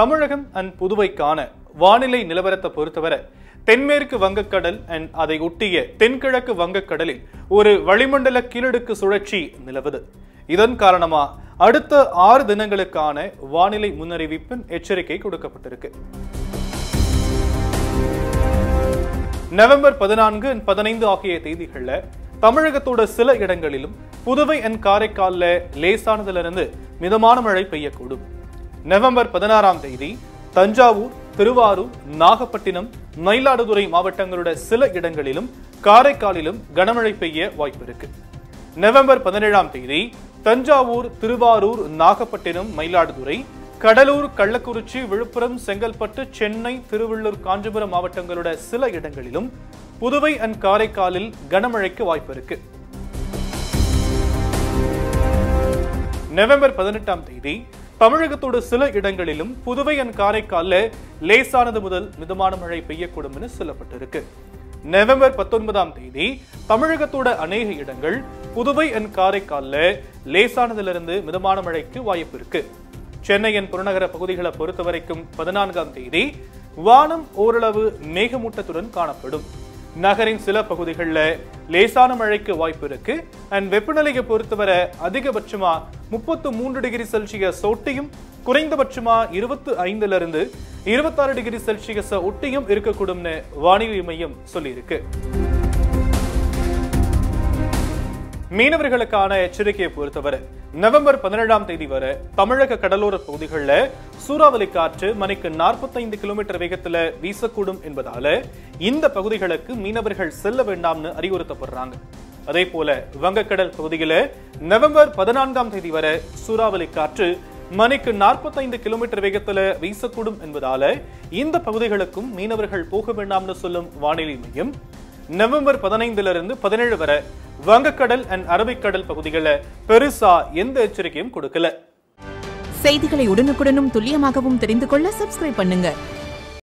தமிழகம் and புதுவைக்கான வானிலை நிலவரத்தை பொறுத்தவரை தென்மேற்கு வங்கக்கடல் அண்ட் அதை ஒட்டிய தென்கிழக்கு வங்கக்கடலில் ஒரு வளிமண்டல கீழடுக்கு சுழற்சி நிலவுது. இதன் காரணமா அடுத்த 6 தினங்களுக்கான வானிலை முன்னறிவிப்பின் எச்சரிக்கை கொடுக்கப்பட்டிருக்கு. நவம்பர் 14 and 15 ஆகிய தேதிகள்ல தமிழகத்தோட சில இடங்களிலும் புதுவை அண்ட் காரைக்கால்ல லேசானதிலிருந்து மிதமான மழை பெய்யக்கூடும். நவம்பர் 16ஆம் தேதி தஞ்சாவூர், திருவாரூர், நாகப்பட்டினம், மயிலாடுதுறை மாவட்டங்களோட சில இடங்களிலும் காரைக்காலிலும் கனமழை பெய்ய வாய்ப்பு இருக்கு. நவம்பர் 17ஆம் தேதி தஞ்சாவூர், திருவாரூர், நாகப்பட்டினம், மயிலாடுதுறை, கடலூர், கள்ளக்குறிச்சி, விழுப்புரம், செங்கல்பட்டு, சென்னை, திருவள்ளூர், காஞ்சிபுரம் மாவட்டங்களோட சில இடங்களிலும் புதுவை அண்ட் காரைக்காலில் கனமழைக்கு வாய்ப்பு இருக்கு. நவம்பர் 18ஆம் தேதி தமிழகத்தோட சில இடங்களிலும் புதுவை அண்ட் காரைக்கால்ல லேசானது முதல் மிதமான மழை பெய்யக்கூடும் என சொல்லப்பட்டிருக்கு. நவம்பர் 19ஆம் தேதி தமிழகத்தோட அநேக இடங்கள் புதுவை அண்ட் காரைக்கால்ல லேசானதிலிருந்து மிதமான மழைக்கு வாய்ப்பு இருக்கு. சென்னையின் புறநகர பகுதிகளை பொறுத்தவரைக்கும் 14ஆம் தேதி வானம் ஓரளவு மேகமூட்டத்துடன் காணப்படும். நகரின் சில பகுதிகளில் லேசான மழைக்கு வாய்ப்பு இருக்கு. அண்ட் வெப்பநிலையை பொறுத்தவரை அதிகபட்சமா 33 டிகிரி செல்சியஸ் ஒட்டியும் குறைந்தபட்சமா 25 to 26 டிகிரி செல்சியஸ் ஒட்டியும் இருக்கக்கூடும்னு வானிலை மையம் சொல்லியிருக்கு. மீனவர்களுக்கான எச்சரிக்கையை பொறுத்தவரை நவம்பர் 17ஆம் தேதி வரை தமிழக கடலோர பகுதிகளில் சூறாவளி காற்று மணிக்கு 45 கிலோமீட்டர் வேகத்துல வீசக்கூடும் என்பதால இந்த பகுதிகளுக்கு மீனவர்கள் செல்ல வேண்டாம்னு அறிவுறுத்தப்படுறாங்க. அதே போல வங்கக்கடல் பகுதியில நவம்பர் 14ஆம் தேதி வரை சூறாவளி காற்று மணிக்கு 45 கிலோமீட்டர் வேகத்துல வீசக்கூடும் என்பதால இந்த பகுதிகளுக்கும் மீனவர்கள் போக வேண்டாம்னு சொல்லும் வானிலை மையம் நவம்பர் 15 to 17 வரை வங்கக்கடல் அண்ட் அரபிக்கடல் பகுதிகளில் பெருசா எந்த எச்சரிக்கையும் கொடுக்கல. செய்திகளை உடனுக்குடனும் துல்லியமாகவும் தெரிந்து கொள்ள சப்ஸ்கிரைப் பண்ணுங்க.